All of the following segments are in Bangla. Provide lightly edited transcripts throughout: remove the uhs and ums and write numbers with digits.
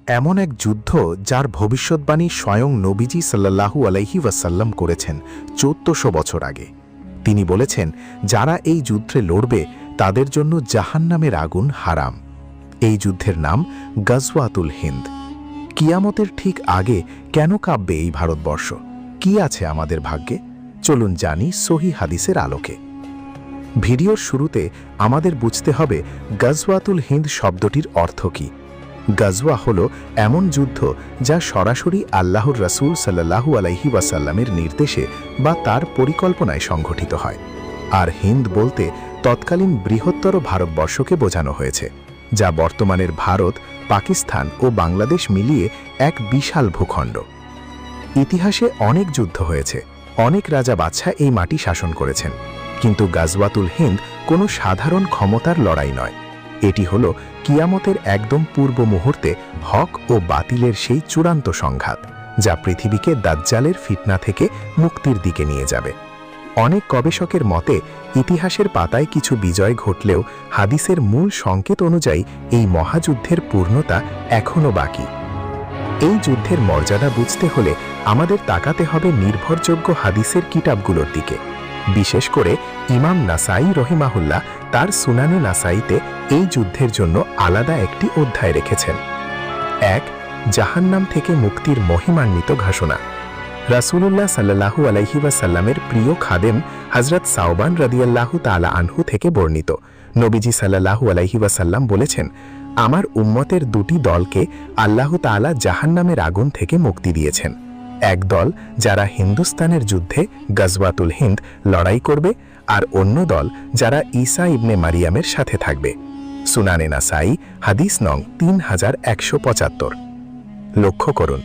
এমন এক যুদ্ধ যার ভবিষ্যৎবাণী স্বয়ং নবীজি সাল্লাল্লাহু আলাইহি ওয়াসাল্লাম করেছেন 1400 বছর আগে। তিনি বলেছেন, যারা এই যুদ্ধে লড়বে তাদের জন্য জাহান্নামের আগুন হারাম। এই যুদ্ধের নাম গাজওয়াতুল হিন্দ। কিয়ামতের ঠিক আগে কেন কাঁপবে এই ভারতবর্ষ? কি আছে আমাদের ভাগ্যে? চলুন জানি সহিহ হাদিসের আলোকে। ভিডিওর শুরুতে আমাদের বুঝতে হবে গাজওয়াতুল হিন্দ শব্দটির অর্থ কী। গাজওয়া হল এমন যুদ্ধ যা সরাসরি আল্লাহর রাসূল সাল্লাল্লাহু আলাইহি ওয়াসাল্লামের নির্দেশে বা তার পরিকল্পনায় সংঘটিত হয়। আর হিন্দ বলতে তৎকালীন বৃহত্তর ভারতবর্ষকে বোঝানো হয়েছে, যা বর্তমানের ভারত, পাকিস্তান ও বাংলাদেশ মিলিয়ে এক বিশাল ভূখণ্ড। ইতিহাসে অনেক যুদ্ধ হয়েছে, অনেক রাজা বাদশা এই মাটি শাসন করেছেন, কিন্তু গাজওয়াতুল হিন্দ কোনো সাধারণ ক্ষমতার লড়াই নয়। এটি হল কিয়ামতের একদম পূর্ব মুহূর্তে হক ও বাতিলের সেই চূড়ান্ত সংঘাত, যা পৃথিবীকে দাজ্জালের ফিতনা থেকে মুক্তির দিকে নিয়ে যাবে। অনেক গবেষকের মতে ইতিহাসের পাতায় কিছু বিজয় ঘটলেও হাদিসের মূল সংকেত অনুযায়ী এই মহাযুদ্ধের পূর্ণতা এখনও বাকি। এই যুদ্ধের মর্যাদা বুঝতে হলে আমাদের তাকাতে হবে নির্ভরযোগ্য হাদিসের কিতাবগুলোর দিকে। বিশেষ করে ইমাম নাসাই রহিমাহুল্লাহ তার সুনানে নাসাইতে এই যুদ্ধের জন্য আলাদা একটি অধ্যায় রেখেছেন। ১. জাহান্নাম থেকে মুক্তির মহিমান্বিত ঘোষণা। রাসূলুল্লাহ সাল্লাল্লাহু আলাইহি ওয়াসাল্লামের প্রিয় খাদেম হযরত সাওবান রাদিয়াল্লাহু তাআলা আনহু থেকে বর্ণিত, নবীজি সাল্লাল্লাহু আলাইহি ওয়াসাল্লাম বলেছেন, আমার উম্মতের দুটি দলকে আল্লাহ তাআলা জাহান্নামের আগুন থেকে মুক্তি দিয়েছেন। এক দল যারা হিন্দুস্তানের যুদ্ধে গাজওয়াতুল হিন্দ লড়াই করবে, আর অন্য দল যারা ঈসা ইবনে মারিয়ামের সাথে থাকবে। সুনানে নাসাই হাদিস নং 3175। লক্ষ্য করুন,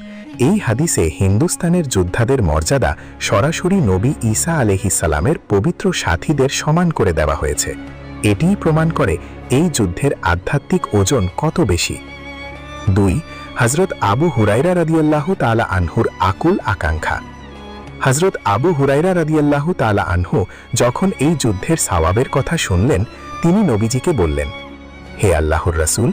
এই হাদিসে হিন্দুস্তানের যোদ্ধাদের মর্যাদা সরাসরি নবী ঈসা আলাইহিস সালামের পবিত্র সাথীদের সমান করে দেওয়া হয়েছে। এটিই প্রমাণ করে এই যুদ্ধের আধ্যাত্মিক ওজন কত বেশি। ২. হযরত আবু হুরায়রা রাদিয়াল্লাহু তাআলা আনহুর আকুল আকাঙ্ক্ষা। হযরত আবু হুরায়রা রাদিয়াল্লাহু তাআলা আনহু যখন এই যুদ্ধের সওয়াবের কথা শুনলেন, তিনি নবীজিকে বললেন, হে আল্লাহর রাসূল,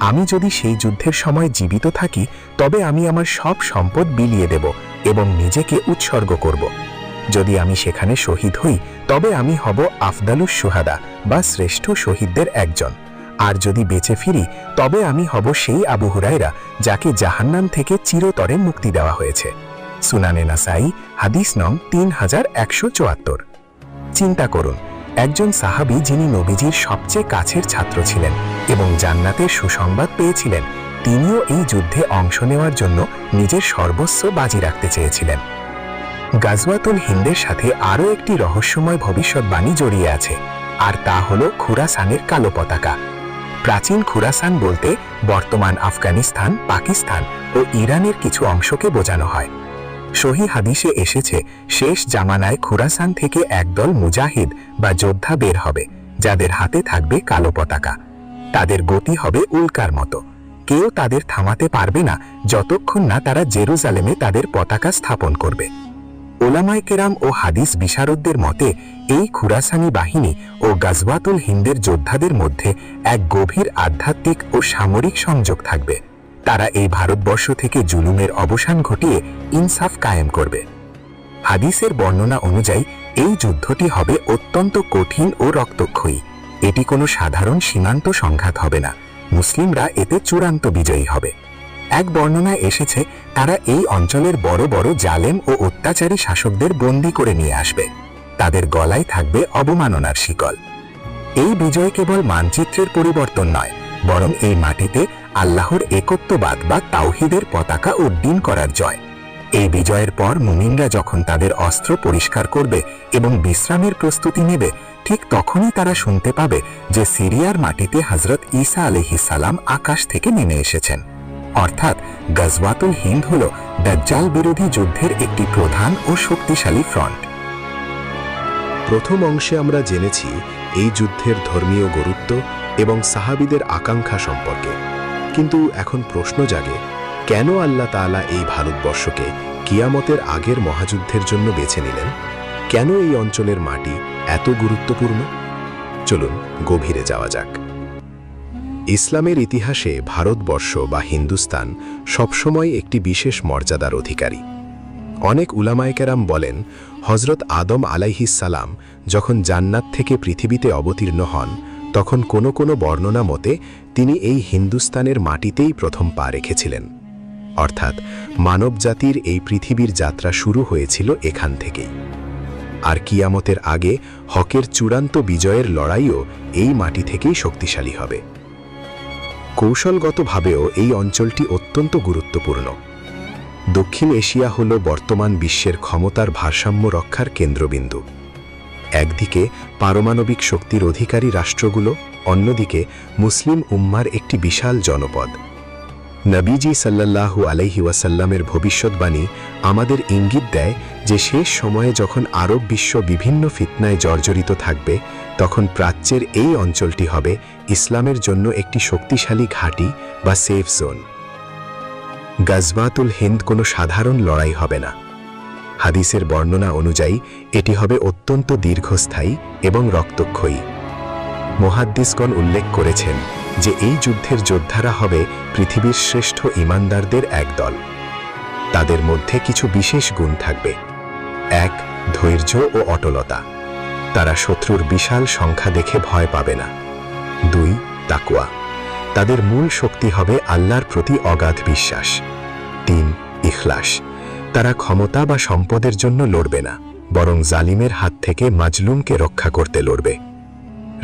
আমি যদি সেই যুদ্ধের সময় জীবিত থাকি তবে আমি আমার সব সম্পদ বিলিয়ে দেব এবং নিজেকে উৎসর্গ করব। যদি আমি সেখানে শহীদ হই তবে আমি হব আফদালুস শুহাদা বা শ্রেষ্ঠ শহীদদের একজন। আর যদি বেঁচে ফিরি তবে আমি হব সেই আবু হুরায়রা যাকে জাহান্নাম থেকে চিরতরে মুক্তি দেওয়া হয়েছে। সুনানে নাসাই হাদিস নং 3174। চিন্তা করুন, একজন সাহাবী যিনি নবীজির সবচেয়ে কাছের ছাত্র ছিলেন এবং জান্নাতের সুসংবাদ পেয়েছিলেন, তিনিও এই যুদ্ধে অংশ নেওয়ার জন্য নিজের সর্বস্ব বাজি রাখতে চেয়েছিলেন। গাজওয়াতুল হিন্দের সাথে আরও একটি রহস্যময় ভবিষ্যৎবাণী জড়িয়ে আছে, আর তা হল খুরাসানের কালো পতাকা। প্রাচীন খুরাসান বলতে বর্তমান আফগানিস্তান, পাকিস্তান ও ইরানের কিছু অংশকে বোঝানো হয়। সহিহ হাদিসে এসেছে, শেষ জামানায় খুরাসান থেকে একদল মুজাহিদ বা যোদ্ধা বের হবে, যাদের হাতে থাকবে কালো পতাকা। তাদের গতি হবে উল্কার মতো। কেউ তাদের থামাতে পারবে না যতক্ষণ না তারা জেরুজালেমে তাদের পতাকা স্থাপন করবে। ওলামায়ে কেরাম ও হাদিস বিশারদদের মতে এই খুরাসানি বাহিনী ও গাজওয়াতুল হিন্দের যোদ্ধাদের মধ্যে এক গভীর আধ্যাত্মিক ও সামরিক সংযোগ থাকবে। তারা এই ভারতবর্ষ থেকে জুলুমের অবসান ঘটিয়ে ইনসাফ কায়েম করবে। হাদিসের বর্ণনা অনুযায়ী এই যুদ্ধটি হবে অত্যন্ত কঠিন ও রক্তক্ষয়ী। এটি কোনো সাধারণ সীমান্ত সংঘাত হবে না, মুসলিমরা এতে চূড়ান্ত বিজয়ী হবে। এক বর্ণনায় এসেছে, তারা এই অঞ্চলের বড় বড় জালেম ও অত্যাচারী শাসকদের বন্দী করে নিয়ে আসবে। তাদের গলায় থাকবে অবমাননার শিকল। এই বিজয় কেবল মানচিত্রের পরিবর্তন নয়, বরং এই মাটিতে আল্লাহর একত্ববাদ বা তাওহীদের পতাকা উড্ডীন করার জয়। এই বিজয়ের পর মুমিনরা যখন তাদের অস্ত্র পরিষ্কার করবে এবং বিশ্রামের প্রস্তুতি নেবে, ঠিক তখনই তারা শুনতে পাবে যে সিরিয়ার মাটিতে হযরত ঈসা আলাইহিস সালাম আকাশ থেকে নেমে এসেছেন। অর্থাৎ গাজওয়াতুল হিন্দ হল দাজ্জাল বিরোধী যুদ্ধের একটি প্রধান ও শক্তিশালী ফ্রন্ট। প্রথম অংশে আমরা জেনেছি এই যুদ্ধের ধর্মীয় গুরুত্ব এবং সাহাবীদের আকাঙ্ক্ষা সম্পর্কে। কিন্তু এখন প্রশ্ন জাগে, কেন আল্লাহ তাআলা এই ভারতবর্ষকে কিয়ামতের আগের মহাযুদ্ধের জন্য বেছে নিলেন? কেন এই অঞ্চলের মাটি এত গুরুত্বপূর্ণ? চলুন গভীরে যাওয়া যাক। ইসলামের ইতিহাসে ভারতবর্ষ বা হিন্দুস্তান সবসময় একটি বিশেষ মর্যাদার অধিকারী। অনেক উলামায়ে-কেরাম বলেন, হজরত আদম আলাইহিসসালাম যখন জান্নাত থেকে পৃথিবীতে অবতীর্ণ হন, তখন কোনো কোনো বর্ণনা মতে তিনি এই হিন্দুস্তানের মাটিতেই প্রথম পা রেখেছিলেন। অর্থাৎ মানবজাতির এই পৃথিবীর যাত্রা শুরু হয়েছিল এখান থেকেই। আর কিয়ামতের আগে হকের চূড়ান্ত বিজয়ের লড়াইও এই মাটি থেকেই শক্তিশালী হবে। কৌশলগতভাবেও এই অঞ্চলটি অত্যন্ত গুরুত্বপূর্ণ। দক্ষিণ এশিয়া হল বর্তমান বিশ্বের ক্ষমতার ভারসাম্য রক্ষার কেন্দ্রবিন্দু। একদিকে পারমাণবিক শক্তির অধিকারী রাষ্ট্রগুলো, অন্যদিকে মুসলিম উম্মার একটি বিশাল জনপদ। নবীজি সাল্লাল্লাহু আলাইহি ওয়াসাল্লামের ভবিষ্যৎবাণী আমাদের ইঙ্গিত দেয় যে শেষ সময়ে যখন আরব বিশ্ব বিভিন্ন ফিতনায় জর্জরিত থাকবে, তখন প্রাচ্যের এই অঞ্চলটি হবে ইসলামের জন্য একটি শক্তিশালী ঘাঁটি বা সেফ জোন। গাজওয়াতুল হিন্দ কোনো সাধারণ লড়াই হবে না। হাদিসের বর্ণনা অনুযায়ী এটি হবে অত্যন্ত দীর্ঘস্থায়ী এবং রক্তক্ষয়ী। মুহাদ্দিসগণ উল্লেখ করেছেন যে এই যুদ্ধের যোদ্ধারা হবে পৃথিবীর শ্রেষ্ঠ ঈমানদারদের এক দল। তাদের মধ্যে কিছু বিশেষ গুণ থাকবে। ১. ধৈর্য ও অটলতা। তারা শত্রুর বিশাল সংখ্যা দেখে ভয় পাবে না। ২. তাকওয়া। তাদের মূল শক্তি হবে আল্লাহর প্রতি অগাধ বিশ্বাস। ৩. ইখলাস। তারা ক্ষমতা বা সম্পদের জন্য লড়বে না, বরং জালিমের হাত থেকে মাজলুমকে রক্ষা করতে লড়বে।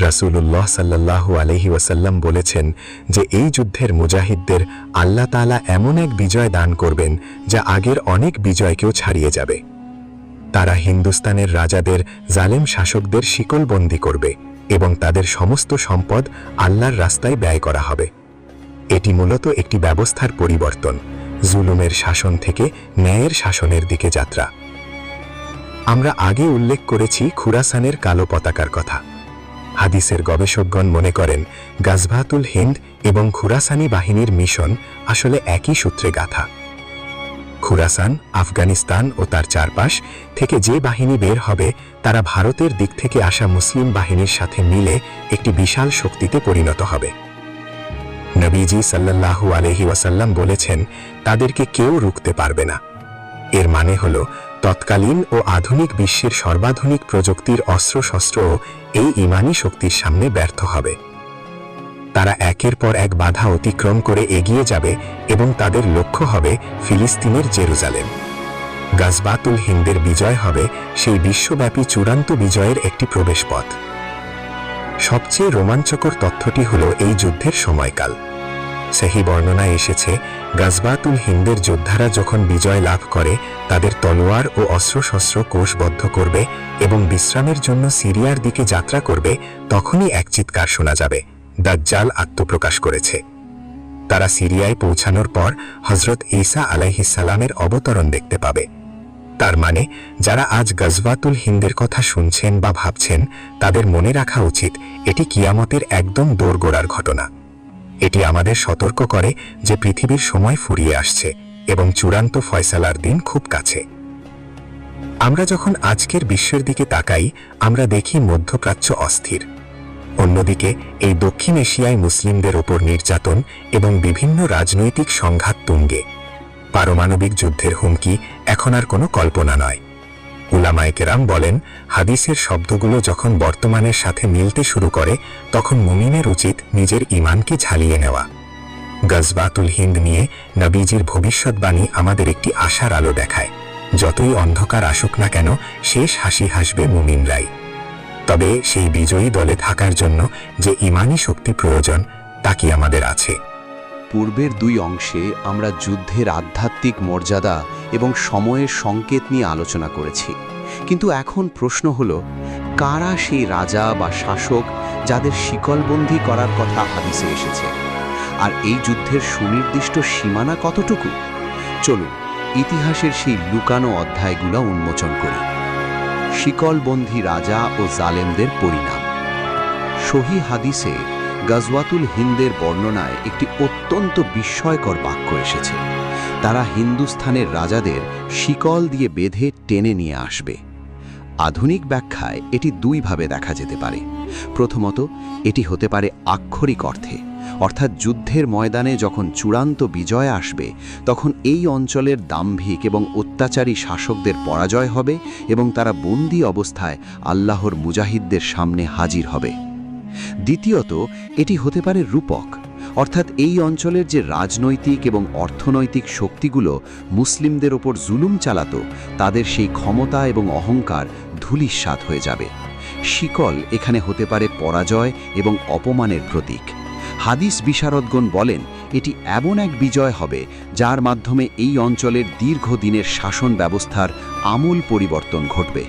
রাসূলুল্লাহ সাল্লাল্লাহু আলাইহি ওয়াসাল্লাম বলেছেন যে এই যুদ্ধের মুজাহিদদের আল্লাহ তাআলা এমন এক বিজয় দান করবেন যা আগের অনেক বিজয়কেও ছাড়িয়ে যাবে। তারা হিন্দুস্তানের রাজাদের জালেম শাসকদের শিকলবন্দি করবে এবং তাদের সমস্ত সম্পদ আল্লাহর রাস্তায় ব্যয় করা হবে। এটি মূলত একটি ব্যবস্থার পরিবর্তন, জুলুমের শাসন থেকে ন্যায়ের শাসনের দিকে যাত্রা। আমরা আগে উল্লেখ করেছি খুরাসানের কালো পতাকার কথা। হাদিসের গবেষকগণ মনে করেন গাজওয়াতুল হিন্দ এবং খুরাসানি বাহিনীর মিশন আসলে একই সূত্রে গাঁথা। খুরাসান, আফগানিস্তান ও তার চারপাশ থেকে যে বাহিনী বের হবে, তারা ভারতের দিক থেকে আসা মুসলিম বাহিনীর সাথে মিলে একটি বিশাল শক্তিতে পরিণত হবে। নবীজি সাল্লাল্লাহু আলাইহি ওয়াসাল্লাম বলেছেন, তাদেরকে কেউ রুখতে পারবে না। এর মানে হল তৎকালীন ও আধুনিক বিশ্বের সর্বাধুনিক প্রযুক্তির অস্ত্রশস্ত্রও এই ঈমানী শক্তির সামনে ব্যর্থ হবে। তারা একের পর এক বাধা অতিক্রম করে এগিয়ে যাবে এবং তাদের লক্ষ্য হবে ফিলিস্তিনের জেরুজালেম। গাজওয়াতুল হিন্দের বিজয় হবে সেই বিশ্বব্যাপী চূড়ান্ত বিজয়ের একটি প্রবেশপথ। সবচেয়ে রোমাঞ্চকর তথ্যটি হল এই যুদ্ধের সময়কাল। সহিহ বর্ণনায় এসেছে, গাজওয়াতুল হিন্দের যোদ্ধারা যখন বিজয় লাভ করে, তাদের তলোয়ার ও অস্ত্রশস্ত্র কোষবদ্ধ করবে এবং বিশ্রামের জন্য সিরিয়ার দিকে যাত্রা করবে, তখনই এক চিৎকার শোনা যাবে, দাজ্জাল আত্মপ্রকাশ করেছে। তারা সিরিয়ায় পৌঁছানোর পর হজরত ঈসা আলাইহিসসালামের অবতরণ দেখতে পাবে। তার মানে যারা আজ গাজওয়াতুল হিন্দের কথা শুনছেন বা ভাবছেন, তাদের মনে রাখা উচিত এটি কিয়ামতের একদম দোরগোড়ার ঘটনা। এটি আমাদের সতর্ক করে যে পৃথিবীর সময় ফুরিয়ে আসছে এবং চূড়ান্ত ফয়সালার দিন খুব কাছে। আমরা যখন আজকের বিশ্বের দিকে তাকাই, আমরা দেখি মধ্যপ্রাচ্য অস্থির। অন্যদিকে এই দক্ষিণ এশিয়ায় মুসলিমদের ওপর নির্যাতন এবং বিভিন্ন রাজনৈতিক সংঘাত তুঙ্গে। পারমাণবিক যুদ্ধের হুমকি এখন আর কোনো কল্পনা নয়। উলামায়ে-কেরাম বলেন, হাদিসের শব্দগুলো যখন বর্তমানের সাথে মিলতে শুরু করে, তখন মুমিনের উচিত নিজের ঈমানকে ঝালিয়ে নেওয়া। গাজওয়াতুল হিন্দ নিয়ে নবীজির ভবিষ্যৎবাণী আমাদের একটি আশার আলো দেখায়। যতই অন্ধকার আসুক না কেন, শেষ হাসি হাসবে মুমিনরাই। তবে সেই বিজয়ী দলে থাকার জন্য যে ঈমানী শক্তি প্রয়োজন, তা কি আমাদের আছে? পূর্বের দুই অংশে আমরা যুদ্ধের আধ্যাত্মিক মর্যাদা এবং সময়ের সংকেত নিয়ে আলোচনা করেছি, কিন্তু এখন প্রশ্ন হল, কারা সেই রাজা বা শাসক যাদের শিকলবন্দি করার কথা হাদিসে এসেছে? আর এই যুদ্ধের সুনির্দিষ্ট সীমানা কতটুকু? চলুন ইতিহাসের সেই লুকানো অধ্যায়গুলো উন্মোচন করি। শিকলবন্দি রাজা ও জালেমদের পরিণাম। সহিহ হাদিসে গাজওয়াতুল হিন্দের বর্ণনায় একটি অত্যন্ত বিস্ময়কর বাক্য এসেছে। তারা হিন্দুস্থানের রাজাদের শিকল দিয়ে বেঁধে টেনে নিয়ে আসবে। আধুনিক ব্যাখ্যায় এটি দুইভাবে দেখা যেতে পারে। প্রথমত, এটি হতে পারে আক্ষরিক অর্থে, অর্থাৎ যুদ্ধের ময়দানে যখন চূড়ান্ত বিজয় আসবে তখন এই অঞ্চলের দাম্ভিক এবং অত্যাচারী শাসকদের পরাজয় হবে এবং তারা বন্দী অবস্থায় আল্লাহর মুজাহিদদের সামনে হাজির হবে। দ্বিতীয়ত, এটি হতে পারে রূপক, অর্থাৎ এই অঞ্চলের যে রাজনৈতিক এবং অর্থনৈতিক শক্তিগুলো মুসলিমদের ওপর জুলুম চালাত তাদের সেই ক্ষমতা এবং অহংকার ধূলিসাৎ হয়ে যাবে। শিকল এখানে হতে পারে পরাজয় এবং অপমানের প্রতীক। হাদিস বিশারদগণ বলেন এটি এমন এক বিজয় হবে যার মাধ্যমে এই অঞ্চলের দীর্ঘদিনের শাসন ব্যবস্থার আমূল পরিবর্তন ঘটবে।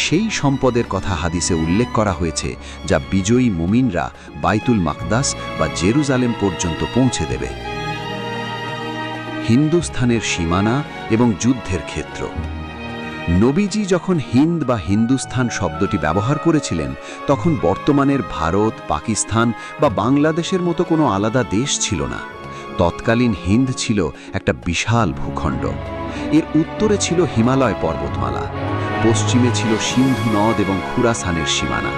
সেই সম্পদের কথা হাদিসে উল্লেখ করা হয়েছে যা বিজয়ী মুমিনরা বাইতুল মাকদাস বা জেরুজালেম পর্যন্ত পৌঁছে দেবে। হিন্দুস্থানের সীমানা এবং যুদ্ধের ক্ষেত্র। নবীজি যখন হিন্দ বা হিন্দুস্থান শব্দটি ব্যবহার করেছিলেন তখন বর্তমানের ভারত, পাকিস্তান বা বাংলাদেশের মতো কোনো আলাদা দেশ ছিল না। তৎকালীন হিন্দ ছিল একটা বিশাল ভূখণ্ড। এর উত্তরে ছিল হিমালয় পর্বতমালা, পশ্চিমে ছিল সিন্ধু নদ এবং খুরাসানের সীমানা,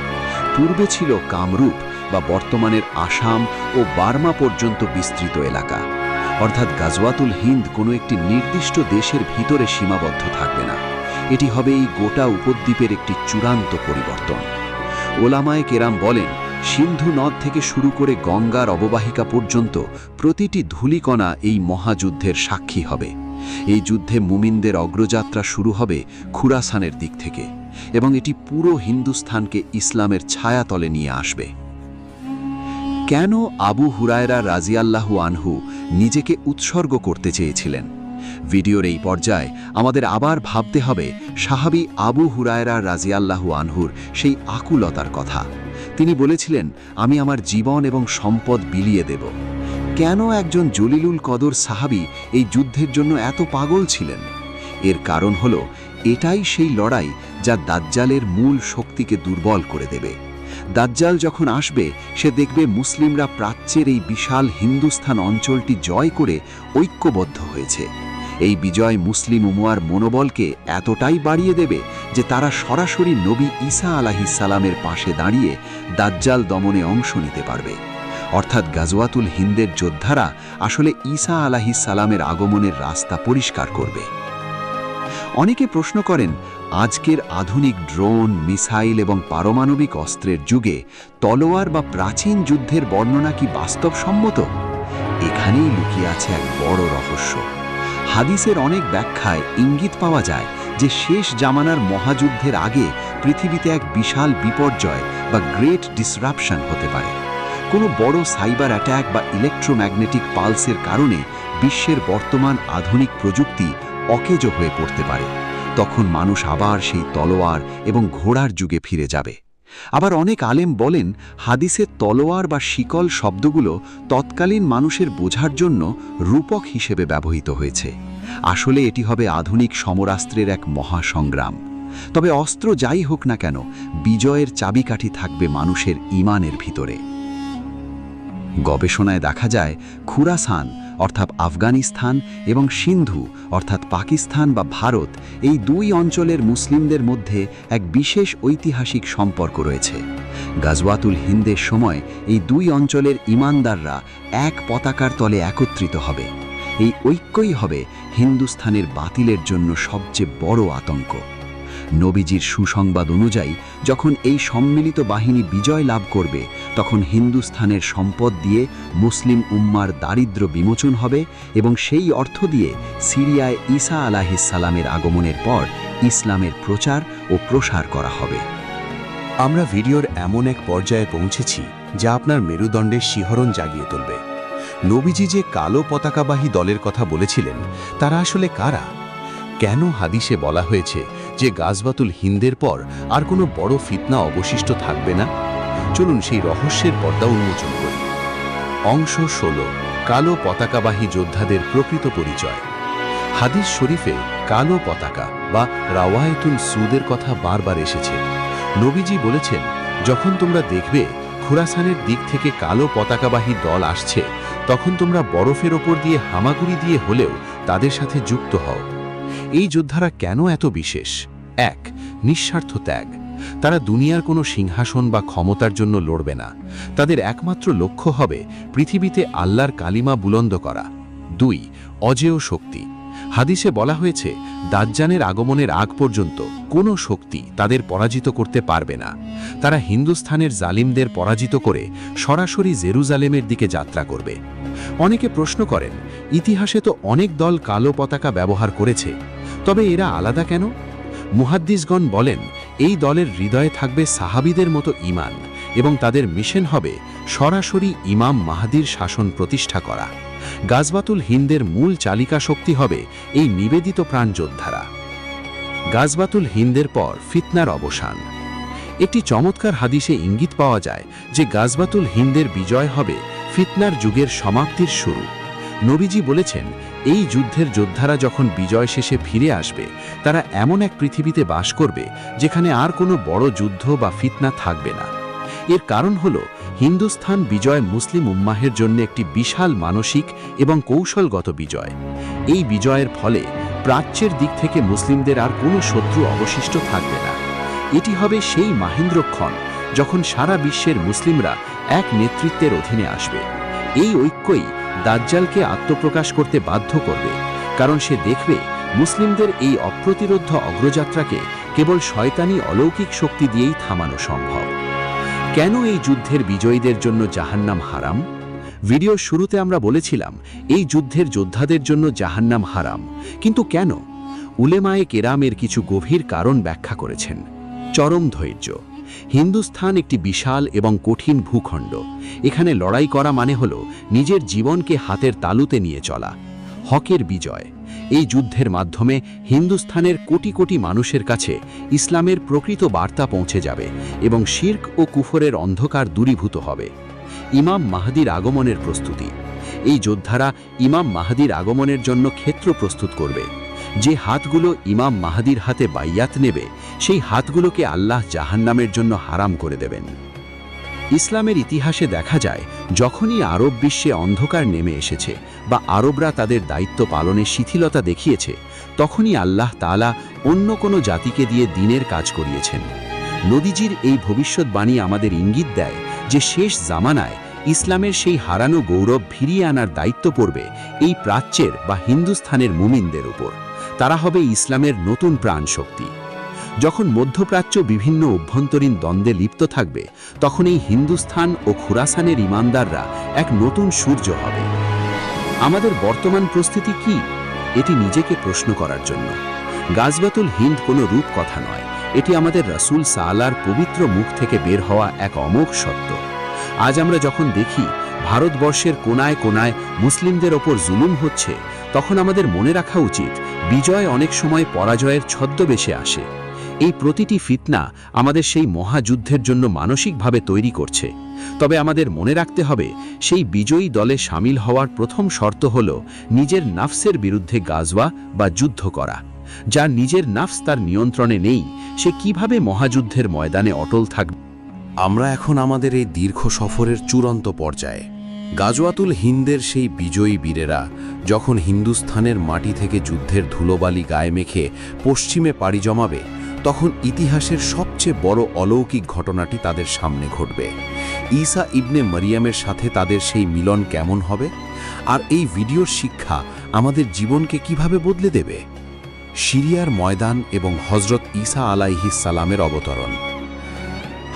পূর্বে ছিল কামরূপ বা বর্তমানের আসাম ও বার্মা পর্যন্ত বিস্তৃত এলাকা। অর্থাৎ গাজওয়াতুল হিন্দ কোনো একটি নির্দিষ্ট দেশের ভিতরে সীমাবদ্ধ থাকবে না, এটি হবে এই গোটা উপদ্বীপের একটি চূড়ান্ত পরিবর্তন। ওলামায়ে কেরাম বলেন সিন্ধু নদ থেকে শুরু করে গঙ্গার অববাহিকা পর্যন্ত প্রতিটি ধূলিকণা এই মহাযুদ্ধের সাক্ষী হবে। এই যুদ্ধে মুমিনদের অগ্রযাত্রা শুরু হবে খুরাসানের দিক থেকে এবং এটি পুরো হিন্দুস্থানকে ইসলামের ছায়াতলে নিয়ে আসবে। কেন আবু হুরায়রা রাজিয়াল্লাহু আনহু নিজেকে উৎসর্গ করতে চেয়েছিলেন? ভিডিওর এই পর্যায়ে আমাদের আবার ভাবতে হবে সাহাবী আবু হুরায়রা রাজিয়াল্লাহু আনহুর সেই আকুলতার কথা। তিনি বলেছিলেন, আমি আমার জীবন এবং সম্পদ বিলিয়ে দেব। কেন একজন জলিলুল কদর সাহাবী এই যুদ্ধের জন্য এত পাগল ছিলেন? এর কারণ হল এটাই সেই লড়াই যা দাজ্জালের মূল শক্তিকে দুর্বল করে দেবে। দাজ্জাল যখন আসবে সে দেখবে মুসলিমরা প্রাচ্যের এই বিশাল হিন্দুস্থান অঞ্চলটি জয় করে ঐক্যবদ্ধ হয়েছে। এই বিজয় মুসলিম উম্মার মনোবলকে এতটাই বাড়িয়ে দেবে যে তারা সরাসরি নবী ঈসা আলাইহিস সালামের পাশে দাঁড়িয়ে দাজ্জাল দমনে অংশ নিতে পারবে। অর্থাৎ গাজওয়াতুল হিন্দের যোদ্ধারা আসলে ঈসা আলাইহিস সালামের আগমনের রাস্তা পরিষ্কার করবে। অনেকে প্রশ্ন করেন, আজকের আধুনিক ড্রোন, মিসাইল এবং পারমাণবিক অস্ত্রের যুগে তলোয়ার বা প্রাচীন যুদ্ধের বর্ণনা কি বাস্তবসম্মত? এখানেই লুকিয়ে আছে এক বড় রহস্য। হাদিসের অনেক ব্যাখ্যায় ইঙ্গিত পাওয়া যায় যে শেষ জামানার মহাযুদ্ধের আগে পৃথিবীতে এক বিশাল বিপর্যয় বা গ্রেট ডিসরাপশন হতে পারে। কোনো বড় সাইবার অ্যাট্যাক বা ইলেকট্রোম্যাগনেটিক পালসের কারণে বিশ্বের বর্তমান আধুনিক প্রযুক্তি অকেজো হয়ে পড়তে পারে। তখন মানুষ আবার সেই তলোয়ার এবং ঘোড়ার যুগে ফিরে যাবে। আবার অনেক আলেম বলেন হাদিসের তলোয়ার বা শিকল শব্দগুলো তৎকালীন মানুষের বোঝার জন্য রূপক হিসেবে ব্যবহৃত হয়েছে। আসলে এটি হবে আধুনিক সমরাস্ত্রের এক মহাসংগ্রাম। তবে অস্ত্র যাই হোক না কেন, বিজয়ের চাবিকাঠি থাকবে মানুষের ঈমানের ভিতরে। গবেষণায় দেখা যায় খুরাসান অর্থাৎ আফগানিস্তান এবং সিন্ধু অর্থাৎ পাকিস্তান বা ভারত, এই দুই অঞ্চলের মুসলিমদের মধ্যে এক বিশেষ ঐতিহাসিক সম্পর্ক রয়েছে। গাজওয়াতুল হিন্দের সময় এই দুই অঞ্চলের ঈমানদাররা এক পতাকার তলে একত্রিত হবে। এই ঐক্যই হবে হিন্দুস্থানের বাতিলের জন্য সবচেয়ে বড় আতঙ্ক। নবীজির সুসংবাদ অনুযায়ী যখন এই সম্মিলিত বাহিনী বিজয় লাভ করবে তখন হিন্দুস্থানের সম্পদ দিয়ে মুসলিম উম্মার দারিদ্র্য বিমোচন হবে এবং সেই অর্থ দিয়ে সিরিয়ায় ঈসা আলাইহিস সালামের আগমনের পর ইসলামের প্রচার ও প্রসার করা হবে। আমরা ভিডিওর এমন এক পর্যায়ে পৌঁছেছি যা আপনার মেরুদণ্ডের শিহরণ জাগিয়ে তুলবে। নবীজি যে কালো পতাকাবাহী দলের কথা বলেছিলেন তারা আসলে কারা? কেন হাদিসে বলা হয়েছে যে গাজওয়াতুল হিন্দের পর আর কোনো বড় ফিতনা অবশিষ্ট থাকবে না? চলুন সেই রহস্যের পর্দা উন্মোচন করি। অংশ 16, কালো পতাকাবাহী যোদ্ধাদের প্রকৃত পরিচয়। হাদিস শরীফে কালো পতাকা বা রাওয়ায়েতুল সুদের কথা বারবার এসেছে। নবীজি বলেছেন, যখন তোমরা দেখবে খুরাসানের দিক থেকে কালো পতাকাবাহী দল আসছে তখন তোমরা বরফের ওপর দিয়ে হামাগুড়ি দিয়ে হলেও তাদের সাথে যুক্ত হও। এই যোদ্ধারা কেন এত বিশেষ? 1. নিঃস্বার্থ ত্যাগ। তারা দুনিয়ার কোনো সিংহাসন বা ক্ষমতার জন্য লড়বে না। তাদের একমাত্র লক্ষ্য হবে পৃথিবীতে আল্লাহর কালিমা বুলন্দ করা। 2. অজেয় শক্তি। হাদিসে বলা হয়েছে, দাজ্জালের আগমনের আগ পর্যন্ত কোনো শক্তি তাদের পরাজিত করতে পারবে না। তারা হিন্দুস্থানের জালিমদের পরাজিত করে সরাসরি জেরুজালেমের দিকে যাত্রা করবে। অনেকে প্রশ্ন করেন, ইতিহাসে তো অনেক দল কালো পতাকা ব্যবহার করেছে, তবে এরা আলাদা কেন? মুহাদ্দিসগণ বলেন, এই দলের হৃদয়ে থাকবে সাহাবীদের মতো ঈমান এবং তাদের মিশন হবে সরাসরি ইমাম মাহদীর শাসন প্রতিষ্ঠা করা। গাজওয়াতুল হিন্দের মূল চালিকা শক্তি হবে এই নিবেদিত প্রাণ যোদ্ধারা। গাজওয়াতুল হিন্দের পর ফিতনার অবসান। একটি চমৎকার হাদিসে ইঙ্গিত পাওয়া যায় যে গাজওয়াতুল হিন্দের বিজয় হবে ফিতনার যুগের সমাপ্তির শুরু। নবীজি বলেছেন, এই যুদ্ধের যোদ্ধারা যখন বিজয় শেষে ফিরে আসবে, তারা এমন এক পৃথিবীতে বাস করবে যেখানে আর কোনো বড় যুদ্ধ বা ফিতনা থাকবে না। এর কারণ হল, হিন্দুস্থান বিজয় মুসলিম উম্মাহের জন্য একটি বিশাল মানসিক এবং কৌশলগত বিজয়। এই বিজয়ের ফলে প্রাচ্যের দিক থেকে মুসলিমদের আর কোনো শত্রু অবশিষ্ট থাকবে না। এটি হবে সেই মাহেন্দ্রক্ষণ যখন সারা বিশ্বের মুসলিমরা এক নেতৃত্বের অধীনে আসবে। এই ঐক্যই দাজ্জালকে আত্মপ্রকাশ করতে বাধ্য করবে, কারণ সে দেখবে মুসলিমদের এই অপ্রতিরোধ্য অগ্রযাত্রাকে কেবল শয়তানি অলৌকিক শক্তি দিয়েই থামানো সম্ভব। কেন এই যুদ্ধের বিজয়ীদের জন্য জাহান্নাম হারাম? ভিডিওর শুরুতে আমরা বলেছিলাম, এই যুদ্ধের যোদ্ধাদের জন্য জাহান্নাম হারাম, কিন্তু কেন? উলেমায়ে কেরামের কিছু গভীর কারণ ব্যাখ্যা করেছেন। চরম ধৈর্য। হিন্দুস্থান একটি বিশাল এবং কঠিন ভূখণ্ড। এখানে লড়াই করা মানে হল নিজের জীবনকে হাতের তালুতে নিয়ে চলা। হকের বিজয়। এই যুদ্ধের মাধ্যমে হিন্দুস্থানের কোটি কোটি মানুষের কাছে ইসলামের প্রকৃত বার্তা পৌঁছে যাবে এবং শিরক ও কুফরের অন্ধকার দূরীভূত হবে। ইমাম মাহদীর আগমনের প্রস্তুতি। এই যোদ্ধারা ইমাম মাহদীর আগমনের জন্য ক্ষেত্র প্রস্তুত করবে। যে হাতগুলো ইমাম মাহদীর হাতে বাইয়াত নেবে, সেই হাতগুলোকে আল্লাহ জাহান্নামের জন্য হারাম করে দেবেন। ইসলামের ইতিহাসে দেখা যায়, যখনই আরব বিশ্বে অন্ধকার নেমে এসেছে বা আরবরা তাদের দায়িত্ব পালনে শিথিলতা দেখিয়েছে, তখনই আল্লাহ তাআলা অন্য কোনো জাতিকে দিয়ে দ্বীনের কাজ করিয়েছেন। নবীজির এই ভবিষ্যৎবাণী আমাদের ইঙ্গিত দেয় যে শেষ জামানায় ইসলামের সেই হারানো গৌরব ফিরিয়ে আনার দায়িত্ব পড়বে এই প্রাচ্যের বা হিন্দুস্থানের মুমিনদের উপর। তারা হবে ইসলামের নতুন প্রাণ শক্তি। যখন মধ্যপ্রাচ্য বিভিন্ন অভ্যন্তরীণ দ্বন্দ্বে লিপ্ত থাকবে, তখন এই হিন্দুস্থান ও খুরাসানের ইমানদাররা এক নতুন সূর্য হবে। আমাদের বর্তমান প্রস্তুতি কি? এটি নিজেকে প্রশ্ন করার জন্য। গাজওয়াতুল হিন্দ কোনো রূপকথা নয়, এটি আমাদের রাসূল সাল্লাল্লাহর পবিত্র মুখ থেকে বের হওয়া এক অমোঘ সত্য। আজ আমরা যখন দেখি ভারতবর্ষের কোনায় কোনায় মুসলিমদের ওপর জুলুম হচ্ছে, তখন আমাদের মনে রাখা উচিত, বিজয় অনেক সময় পরাজয়ের ছদ্মবেশে আসে। এই প্রতিটি ফিতনা আমাদের সেই মহাযুদ্ধের জন্য মানসিকভাবে তৈরি করছে। তবে আমাদের মনে রাখতে হবে, সেই বিজয়ী দলে সামিল হওয়ার প্রথম শর্ত হল নিজের নাফসের বিরুদ্ধে গাজওয়া বা যুদ্ধ করা। যার নিজের নাফস তার নিয়ন্ত্রণে নেই, সে কিভাবে মহাযুদ্ধের ময়দানে অটল থাকবে? আমরা এখন আমাদের এই দীর্ঘ সফরের চূড়ান্ত পর্যায়ে। গাজওয়াতুল হিন্দের সেই বিজয়ী বীরেরা যখন হিন্দুস্থানের মাটি থেকে যুদ্ধের ধুলোবালি গায়ে মেখে পশ্চিমে পাড়ি জমাবে, তখন ইতিহাসের সবচেয়ে বড় অলৌকিক ঘটনাটি তাদের সামনে ঘটবে। ঈসা ইবনে মারিয়ামের সাথে তাদের সেই মিলন কেমন হবে? আর এই ভিডিওর শিক্ষা আমাদের জীবনকে কিভাবে বদলে দেবে? সিরিয়ার ময়দান এবং হযরত ঈসা আলাইহিস সালামের অবতরণ।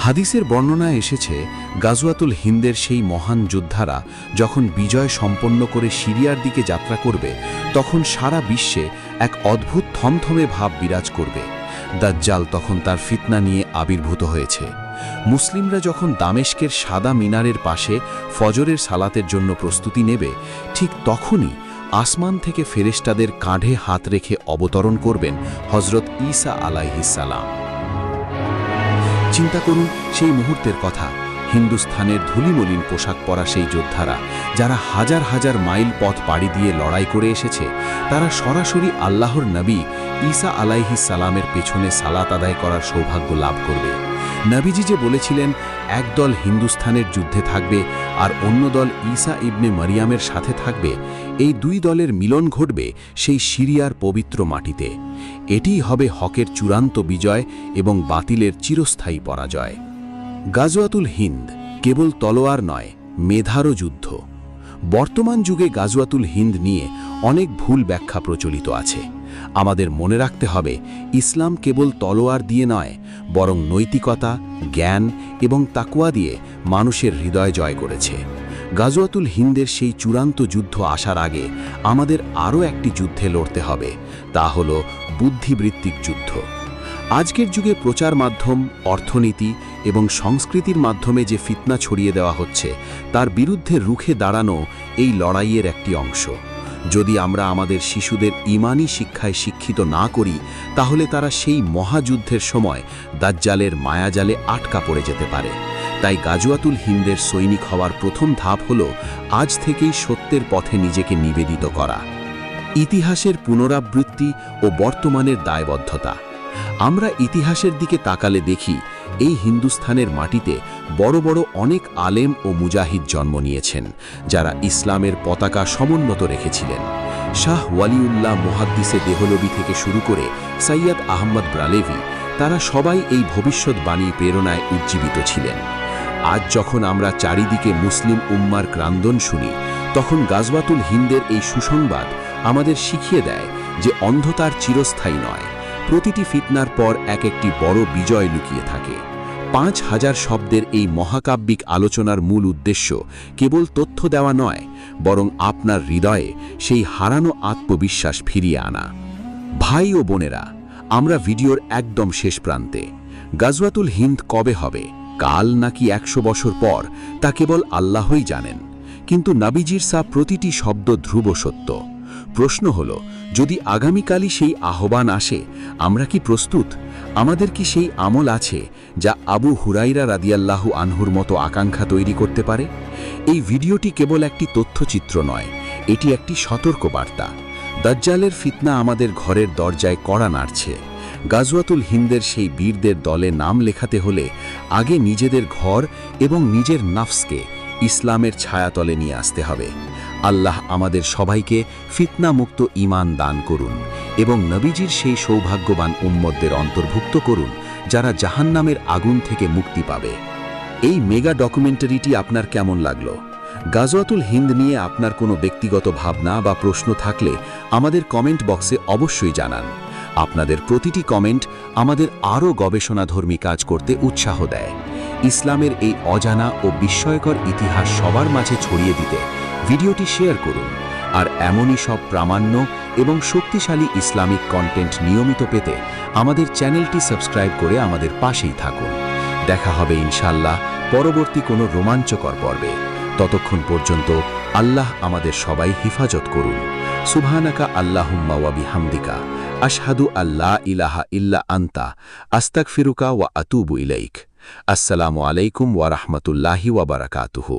হাদিসের বর্ণনায় এসেছে, গাজওয়াতুল হিন্দের সেই মহান যোদ্ধারা যখন বিজয় সম্পন্ন করে সিরিয়ার দিকে যাত্রা করবে, তখন সারা বিশ্বে এক অদ্ভুত থমথমে ভাব বিরাজ করবে। দাজ্জাল তখন তার ফিতনা নিয়ে আবির্ভূত হয়েছে। মুসলিমরা যখন দামেস্কের সাদা মিনারের পাশে ফজরের সালাতের জন্য প্রস্তুতি নেবে, ঠিক তখনই আসমান থেকে ফেরেশতাদের কাঁধে হাত রেখে অবতরণ করবেন হযরত ঈসা আলাইহিস সালাম। চিন্তা করুন সেই মুহূর্তের কথা। হিন্দুস্থানের ধুলিমলিন পোশাক পরা সেই যোদ্ধারা, যারা হাজার হাজার মাইল পথ পাড়ি দিয়ে লড়াই করে এসেছে, তারা সরাসরি আল্লাহর নবী ঈসা আলাইহিস সালামের পেছনে সালাত আদায় করার সৌভাগ্য লাভ করবে। নবীজি যে বলেছিলেন একদল হিন্দুস্থানের যুদ্ধে থাকবে আর অন্য দল ঈসা ইবনে মারিয়ামের সাথে থাকবে, এই দুই দলের মিলন ঘটবে সেই সিরিয়ার পবিত্র মাটিতে। এটিই হবে হকের চূড়ান্ত বিজয় এবং বাতিলের চিরস্থায়ী পরাজয়। গাজওয়াতুল হিন্দ কেবল তলোয়ার নয়, মেধারও যুদ্ধ। বর্তমান যুগে গাজওয়াতুল হিন্দ নিয়ে অনেক ভুল ব্যাখ্যা প্রচলিত আছে। আমাদের মনে রাখতে হবে, ইসলাম কেবল তলোয়ার দিয়ে নয়, বরং নৈতিকতা, জ্ঞান এবং তাকওয়া দিয়ে মানুষের হৃদয় জয় করেছে। গাজওয়াতুল হিন্দের সেই চূড়ান্ত যুদ্ধ আসার আগে আমাদের আরও একটি যুদ্ধে লড়তে হবে, তা হল বুদ্ধিবৃত্তিক যুদ্ধ। আজকের যুগে প্রচার মাধ্যম, অর্থনীতি এবং সংস্কৃতির মাধ্যমে যে ফিতনা ছড়িয়ে দেওয়া হচ্ছে, তার বিরুদ্ধে রুখে দাঁড়ানো এই লড়াইয়ের একটি অংশ। যদি আমরা আমাদের শিশুদের ঈমানি শিক্ষায় শিক্ষিত না করি, তাহলে তারা সেই মহাযুদ্ধের সময় দাজ্জালের মায়াজালে আটকা পড়ে যেতে পারে। তাই গাজওয়াতুল হিন্দের সৈনিক হওয়ার প্রথম ধাপ হল আজ থেকেই সত্যের পথে নিজেকে নিবেদিত করা। ইতিহাসের পুনরাবৃত্তি ও বর্তমানের দায়বদ্ধতা। আমরা ইতিহাসের দিকে তাকালে দেখি, এই হিন্দুস্থানের মাটিতে বড় বড় অনেক আলেম ও মুজাহিদ জন্ম নিয়েছেন, যারা ইসলামের পতাকা সমুন্নত রেখেছিলেন। শাহ ওয়ালিউল্লাহ মুহাদ্দিসে দেহলভী থেকে শুরু করে সৈয়দ আহমদ ব্রালেভি, তারা সবাই এই ভবিষ্যৎবাণী প্রেরণায় উজ্জীবিত ছিলেন। আজ যখন আমরা চারিদিকে মুসলিম উম্মার ক্রান্দন শুনি, তখন গাজওয়াতুল হিন্দের এই সুসংবাদ আমাদের শিখিয়ে দেয় যে অন্ধতার চিরস্থায়ী নয়। প্রতিটি ফিতনার পর এক একটি বড় বিজয় লুকিয়ে থাকে। 5000 শব্দের এই মহাকাব্যিক আলোচনার মূল উদ্দেশ্য কেবল তথ্য দেওয়া নয়, বরং আপনার হৃদয়ে সেই হারানো আত্মবিশ্বাস ফিরিয়ে আনা। ভাই ও বোনেরা, আমরা ভিডিওর একদম শেষ প্রান্তে। গাজওয়াতুল হিন্দ কবে হবে, কাল নাকি 100 বছর পর, তা কেবল আল্লাহই জানেন। কিন্তু নবীজির প্রতিটি শব্দ ধ্রুব সত্য। প্রশ্ন হল, যদি আগামীকালই সেই আহ্বান আসে, আমরা কি প্রস্তুত? আমাদের কি সেই আমল আছে যা আবু হুরাইরা রাদিয়াল্লাহু আনহুর মতো আকাঙ্ক্ষা তৈরি করতে পারে? এই ভিডিওটি কেবল একটি তথ্যচিত্র নয়, এটি একটি সতর্কবার্তা। দাজ্জালের ফিতনা আমাদের ঘরের দরজায় কড়া নাড়ছে। গাজওয়াতুল হিন্দের সেই বীরদের দলে নাম লেখাতে হলে আগে নিজেদের ঘর এবং নিজের নাফসকে ইসলামের ছায়াতলে নিয়ে আসতে হবে। আল্লাহ আমাদের সবাইকে ফিতনামুক্ত ঈমান দান করুন এবং নবীজির সেই সৌভাগ্যবান উম্মতদের অন্তর্ভুক্ত করুন, যারা জাহান্নামের আগুন থেকে মুক্তি পাবে। এই মেগা ডকুমেন্টারিটি আপনার কেমন লাগলো? গাজওয়াতুল হিন্দ নিয়ে আপনার কোনো ব্যক্তিগত ভাবনা বা প্রশ্ন থাকলে আমাদের কমেন্ট বক্সে অবশ্যই জানান। আপনাদের প্রতিটি কমেন্ট আমাদের আরও গবেষণাধর্মী কাজ করতে উৎসাহ দেয়। ইসলামের এই অজানা ও বিস্ময়কর ইতিহাস সবার মাঝে ছড়িয়ে দিতে ভিডিওটি শেয়ার করুন। আর এমনই সব প্রামাণ্য এবং শক্তিশালী ইসলামিক কন্টেন্ট নিয়মিত পেতে আমাদের চ্যানেলটি সাবস্ক্রাইব করে আমাদের পাশেই থাকুন। দেখা হবে ইনশাআল্লাহ পরবর্তী কোনো রোমাঞ্চকর পর্বে। ততক্ষণ পর্যন্ত আল্লাহ আমাদের সবাই হিফাজত করুন। সুবহানাকা আল্লাহুম্মা ওয়া বিহামদিকা, আশহাদু আল্লা ইলাহা ইল্লা আনতা, আস্তাগফিরুকা ওয়া আতুবু ইলাইক। আসসালামু আলাইকুম ওয়া রাহমাতুল্লাহি ওয়া বারাকাতুহু।